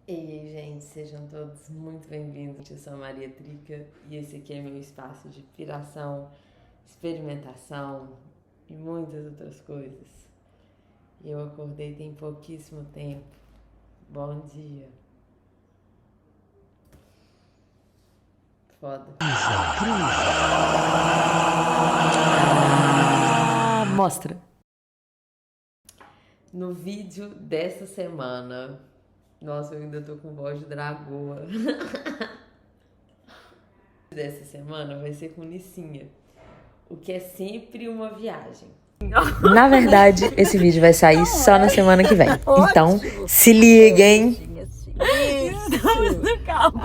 E aí, gente, sejam todos muito bem-vindos. Eu sou a Maria Trica e esse aqui é meu espaço de inspiração, experimentação e muitas outras coisas. Eu acordei tem pouquíssimo tempo. Bom dia. Foda. Mostra! No vídeo dessa semana, nossa, eu ainda tô com voz de dragoa. Dessa semana vai ser com Nissinha, o que é sempre uma viagem. Na verdade, esse vídeo vai sair só na semana que vem. Então, se liguem. Estamos no carro com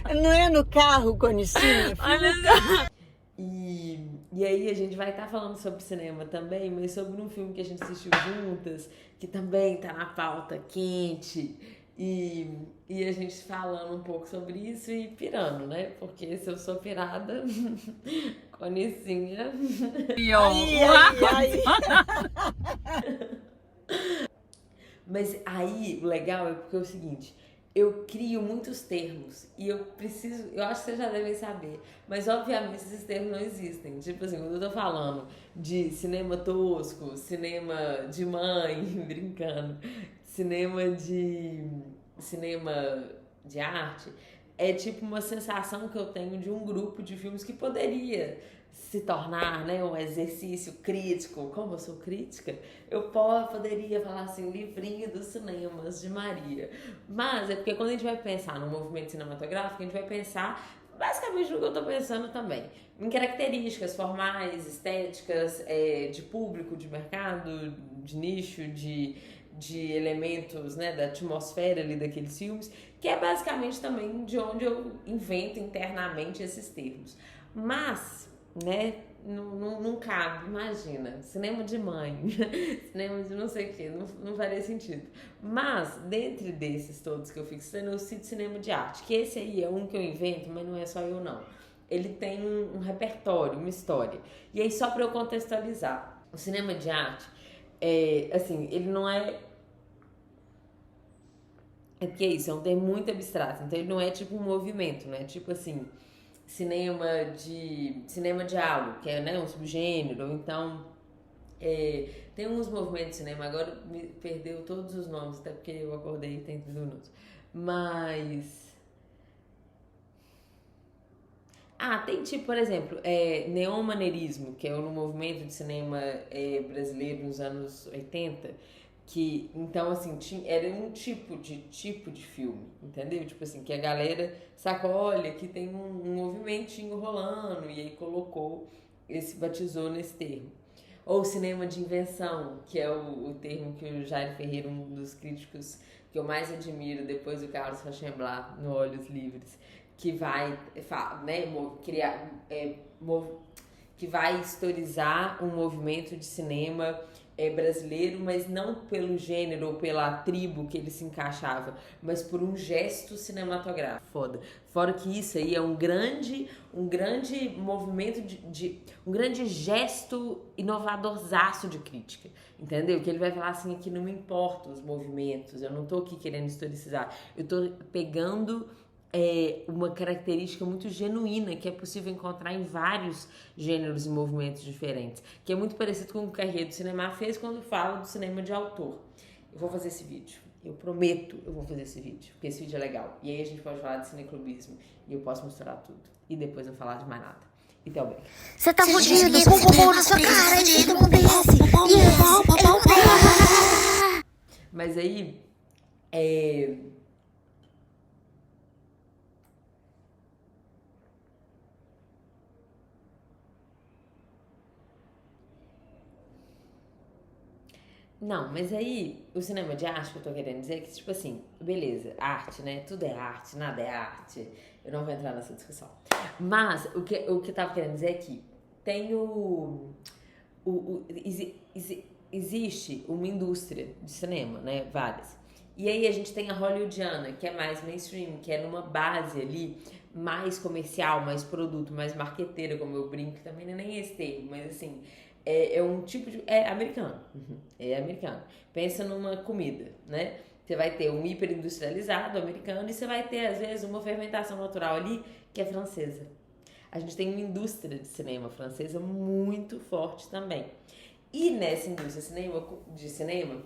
Ah, não é no carro com a Nissinha? Olha só. E aí a gente vai estar falando sobre cinema também, mas sobre um filme que a gente assistiu juntas, que também tá na pauta quente. E a gente falando um pouco sobre isso e pirando, né? Porque se eu sou pirada, com a Nissinha. Aí. Mas aí o legal é porque é o seguinte, eu crio muitos termos e eu acho que vocês já devem saber, mas obviamente esses termos não existem. Tipo assim, quando eu tô falando de cinema tosco, cinema de mãe, brincando, cinema de cinema de arte, é tipo uma sensação que eu tenho de um grupo de filmes que poderia se tornar, né, um exercício crítico. Como eu sou crítica, eu poderia falar assim, livrinho dos cinemas de Maria. Mas é porque quando a gente vai pensar no movimento cinematográfico, a gente vai pensar basicamente no que eu tô pensando também. Em características formais, estéticas, de público, de mercado, de nicho, de elementos, né, da atmosfera ali daqueles filmes, que é basicamente também de onde eu invento internamente esses termos. Mas, né, não cabe, imagina, cinema de mãe, cinema de não sei o que, não faria sentido. Mas, dentre desses todos que eu fico citando, eu cito cinema de arte, que esse aí é um que eu invento, mas não é só eu não. Ele tem um repertório, uma história. E aí, só para eu contextualizar, o cinema de arte, assim, ele não é... É porque é isso, é um termo muito abstrato, então ele não é tipo um movimento, né? Tipo assim, cinema de aula, que é, né, um subgênero, ou então tem uns movimentos de cinema, agora me perdeu todos os nomes, até porque eu acordei tem 30 minutos. Mas. Ah, tem tipo, por exemplo, neomaneirismo, que é um movimento de cinema brasileiro nos anos 80, que, então, assim, era um tipo de filme, entendeu? Tipo assim, que a galera sacou, olha, que tem um movimentinho rolando, e aí batizou nesse termo. Ou cinema de invenção, que é o termo que o Jair Ferreira, um dos críticos que eu mais admiro, depois do Carlos Rauschenblatt, no Olhos Livres, que vai, né, criar, que vai historizar um movimento de cinema brasileiro, mas não pelo gênero ou pela tribo que ele se encaixava, mas por um gesto cinematográfico. Foda. Fora que isso aí é um grande movimento um grande gesto inovadorzaço de crítica, entendeu? Que ele vai falar assim, que não me importa os movimentos, eu não tô aqui querendo historicizar, eu tô pegando uma característica muito genuína que é possível encontrar em vários gêneros e movimentos diferentes, que é muito parecido com o que a Rede do Cinema fez quando fala do cinema de autor. Eu vou fazer esse vídeo, eu prometo, eu vou fazer esse vídeo, porque esse vídeo é legal. E aí a gente pode falar de cineclubismo e eu posso misturar tudo. E depois não falar de mais nada. Então, bem. Você tá fudido, pum na sua cara, é de como desce. Mas aí, não, mas aí, o cinema de arte que eu tô querendo dizer é que, tipo assim, beleza, arte, né? Tudo é arte, nada é arte. Eu não vou entrar nessa discussão. Mas, o que eu tava querendo dizer é que tem existe uma indústria de cinema, né? Várias. E aí a gente tem a hollywoodiana, que é mais mainstream, que é numa base ali mais comercial, mais produto, mais marqueteira, como eu brinco, também não é nem esse termo, mas assim, é um tipo de... É americano. É americano. Pensa numa comida, né? Você vai ter um hiperindustrializado americano e você vai ter, às vezes, uma fermentação natural ali que é francesa. A gente tem uma indústria de cinema francesa muito forte também. E nessa indústria de cinema,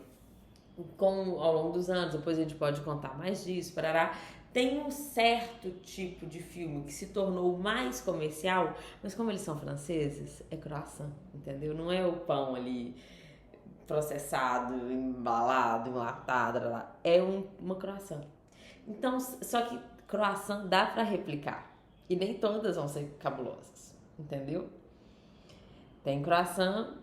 ao longo dos anos, depois a gente pode contar mais disso, parará, tem um certo tipo de filme que se tornou mais comercial, mas como eles são franceses, é croissant, entendeu? Não é o pão ali processado, embalado, enlatado, é uma croissant. Então, só que croissant dá pra replicar. E nem todas vão ser cabulosas, entendeu? Tem croissant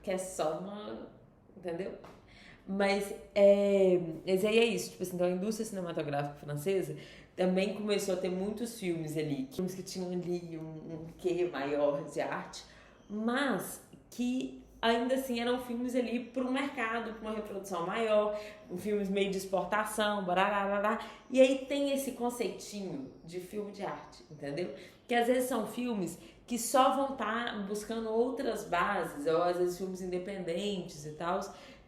que é só uma... Entendeu? Mas aí é isso. Tipo assim, então a indústria cinematográfica francesa também começou a ter muitos filmes ali. Filmes que tinham ali um quê maior de arte, mas que ainda assim eram filmes ali para o mercado, para uma reprodução maior, filmes meio de exportação, barará. E aí tem esse conceitinho de filme de arte, entendeu? Que às vezes são filmes que só vão estar buscando outras bases, ou às vezes filmes independentes e tal,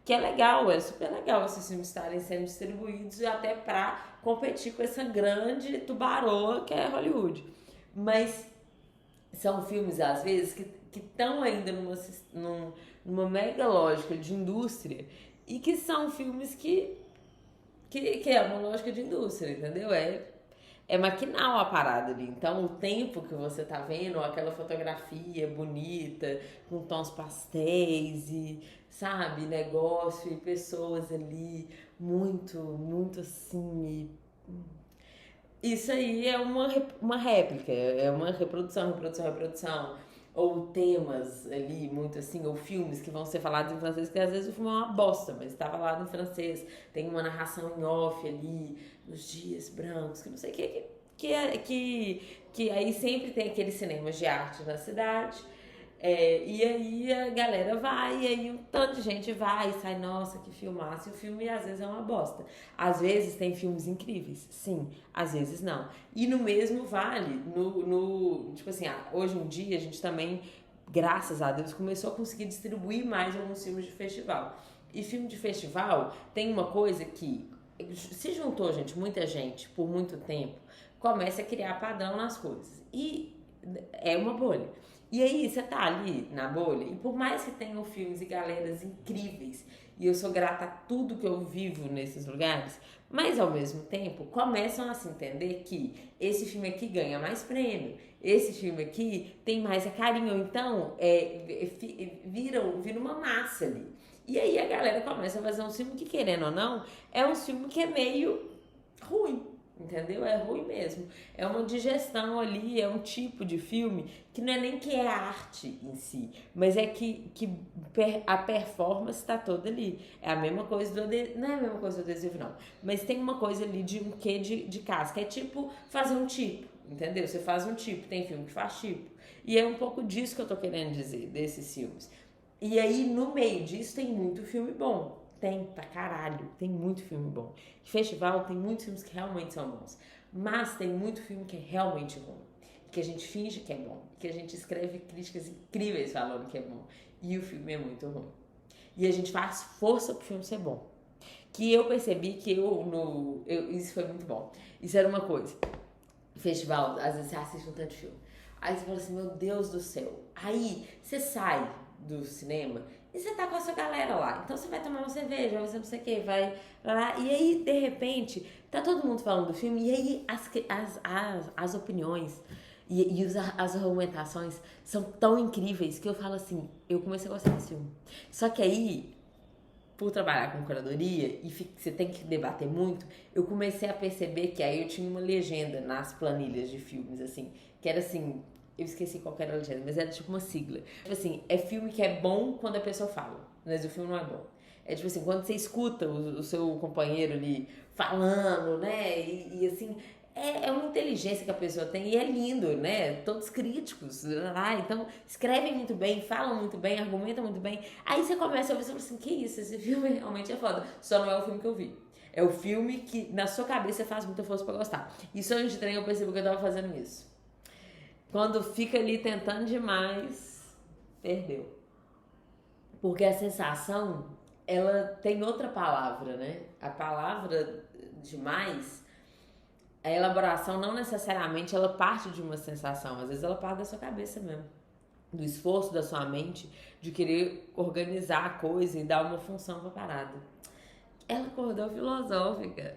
que é legal, é super legal esses filmes estarem sendo distribuídos até para competir com essa grande tubaroa que é Hollywood. Mas são filmes, às vezes, que estão ainda numa mega lógica de indústria e que são filmes que é uma lógica de indústria, entendeu? É maquinal a parada ali. Então, o tempo que você tá vendo, aquela fotografia bonita, com tons pastéis e, sabe, negócio e pessoas ali, muito, muito assim. Isso aí é uma réplica, é uma reprodução. Ou temas ali, muito assim, ou filmes que vão ser falados em francês, que às vezes o filme é uma bosta, mas está falado em francês, tem uma narração em off ali, nos dias brancos, que não sei o que aí sempre tem aqueles cinemas de arte na cidade, e aí a galera vai, e aí um tanto de gente vai e sai, nossa, que filmaço, e o filme às vezes é uma bosta. Às vezes tem filmes incríveis, sim, às vezes não. E no mesmo vale, tipo assim, hoje em dia a gente também, graças a Deus, começou a conseguir distribuir mais alguns filmes de festival. E filme de festival tem uma coisa que se juntou, muita gente, por muito tempo, começa a criar padrão nas coisas. E é uma bolha. E aí, você tá ali na bolha, e por mais que tenham filmes e galeras incríveis, e eu sou grata a tudo que eu vivo nesses lugares, mas ao mesmo tempo começam a se entender que esse filme aqui ganha mais prêmio, esse filme aqui tem mais carinho, então vira uma massa ali. E aí a galera começa a fazer um filme que, querendo ou não, é um filme que é meio ruim. Entendeu? É ruim mesmo. É uma digestão ali, é um tipo de filme que não é nem que é a arte em si, mas é que a performance está toda ali. É a mesma coisa do adesivo, não é a mesma coisa do adesivo não, mas tem uma coisa ali de um quê de casca. É tipo fazer um tipo, entendeu? Você faz um tipo, tem filme que faz tipo. E é um pouco disso que eu tô querendo dizer, desses filmes. E aí, no meio disso, tem muito filme bom. Tem pra caralho, tem muito filme bom. Festival tem muitos filmes que realmente são bons, mas tem muito filme que é realmente ruim, que a gente finge que é bom, que a gente escreve críticas incríveis falando que é bom, e o filme é muito ruim. E a gente faz força pro filme ser bom. Que eu percebi que isso foi muito bom. Isso era uma coisa. Festival, às vezes você assiste um tanto de filme. Aí você fala assim, meu Deus do céu. Aí você sai do cinema e você tá com a sua galera lá. Então você vai tomar uma cerveja, vai fazer não sei o que, vai lá. E aí, de repente, tá todo mundo falando do filme. E aí as opiniões e as argumentações são tão incríveis que eu falo assim, eu comecei a gostar desse filme. Só que aí, por trabalhar com curadoria e você tem que debater muito, eu comecei a perceber que aí eu tinha uma legenda nas planilhas de filmes, assim, que era assim, eu esqueci qual era a legenda, mas era tipo uma sigla. Tipo assim, é filme que é bom quando a pessoa fala, mas o filme não é bom. É tipo assim, quando você escuta o seu companheiro ali falando, né, e assim, é uma inteligência que a pessoa tem e é lindo, né? Todos críticos, então escrevem muito bem, falam muito bem, argumentam muito bem. Aí você começa a ver e fala assim, que isso, esse filme realmente é foda. Só não é o filme que eu vi. É o filme que na sua cabeça faz muita força pra gostar. E Sonho de Trem eu percebi que eu tava fazendo isso. Quando fica ali tentando demais, perdeu. Porque a sensação ela tem outra palavra, né? A palavra demais, a elaboração não necessariamente ela parte de uma sensação, às vezes ela parte da sua cabeça mesmo, do esforço da sua mente de querer organizar a coisa e dar uma função pra parada. Ela acordou filosófica.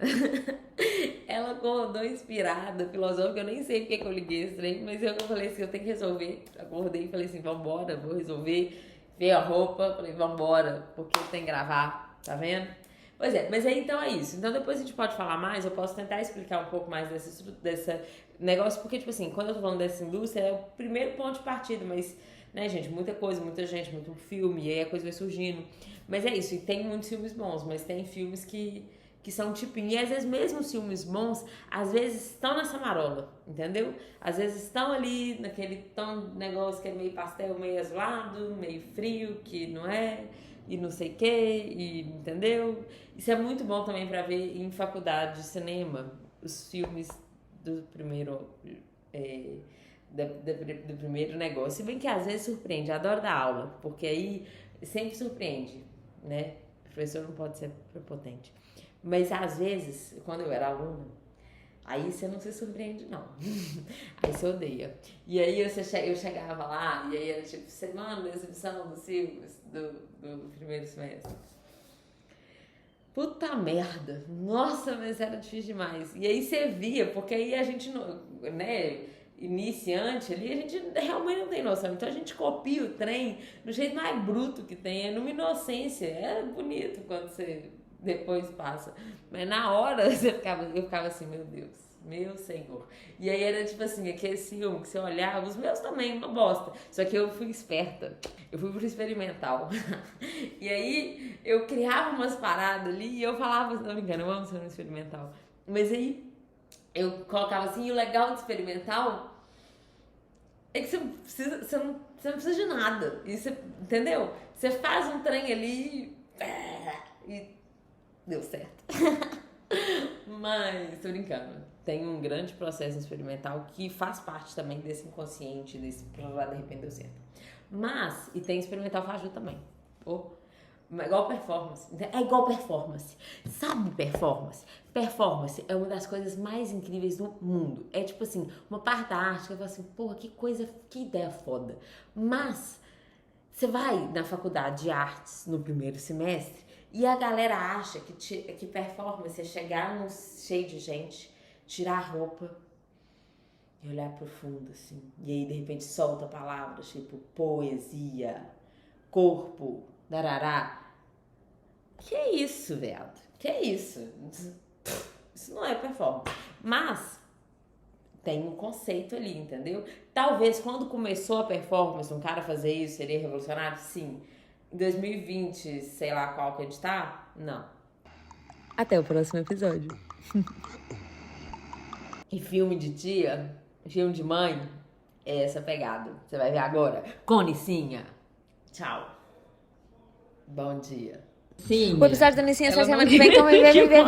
Ela acordou inspirada, filosófica. Eu nem sei porque que eu liguei esse trem, mas eu falei assim, eu tenho que resolver. Acordei e falei assim, vambora, vou resolver. Vi a roupa, falei, vambora, porque tem que gravar, tá vendo? Pois é, mas aí então é isso. Então depois a gente pode falar mais, eu posso tentar explicar um pouco mais dessa negócio, porque, tipo assim, quando eu tô falando dessa indústria, é o primeiro ponto de partida, mas, né, gente, muita coisa, muita gente, muito filme, e aí a coisa vai surgindo. Mas é isso, e tem muitos filmes bons, mas tem filmes que são tipinho. E às vezes mesmo os filmes bons, às vezes estão nessa marola, entendeu? Às vezes estão ali naquele tom de negócio que é meio pastel, meio azulado, meio frio, que não é, e não sei o quê, e, entendeu? Isso é muito bom também pra ver em faculdade de cinema, os filmes do primeiro... do primeiro negócio. Se bem que às vezes surpreende, adoro dar aula, porque aí sempre surpreende, né? O professor não pode ser prepotente. Mas às vezes, quando eu era aluna, aí você não se surpreende, não. Aí você odeia. E aí eu chegava lá, e aí era tipo, semana da exibição dos filmes do primeiro semestre. Puta merda! Nossa, mas era difícil demais. E aí você via, porque aí a gente, né, iniciante ali, a gente realmente não tem noção. Então a gente copia o trem do jeito mais bruto que tem, é numa inocência. É bonito quando você depois passa. Mas na hora eu ficava assim, meu Deus, meu Senhor. E aí era tipo assim, aquele filme que você olhava, os meus também, uma bosta. Só que eu fui esperta, eu fui pro experimental. E aí eu criava umas paradas ali e eu falava, não me engano, eu amo ser no experimental. Mas aí eu colocava assim, e o legal do experimental é que você não precisa de nada. E você, entendeu? Você faz um trem ali e deu certo. Mas, tô brincando. Tem um grande processo experimental que faz parte também desse inconsciente, desse pra de repente deu certo. Mas, e tem experimental faju também. É igual performance. É igual performance. Sabe performance? Performance é uma das coisas mais incríveis do mundo. É tipo assim, uma parte da arte que eu falo assim, porra, que ideia foda. Mas, você vai na faculdade de artes no primeiro semestre e a galera acha que performance é chegar num cheio de gente, tirar a roupa e olhar pro fundo, assim. E aí, de repente, solta palavras tipo poesia, corpo, darará. Que isso, viado? Que isso? Isso não é performance. Mas tem um conceito ali, entendeu? Talvez quando começou a performance, um cara fazer isso seria revolucionário? Sim. Em 2020, sei lá qual que a gente tá? Não. Até o próximo episódio. E filme de tia, filme de mãe, é essa pegada. Você vai ver agora. Conicinha. Tchau. Bom dia. Sim. O episódio da Nicinha essa semana que vem, então vem ver.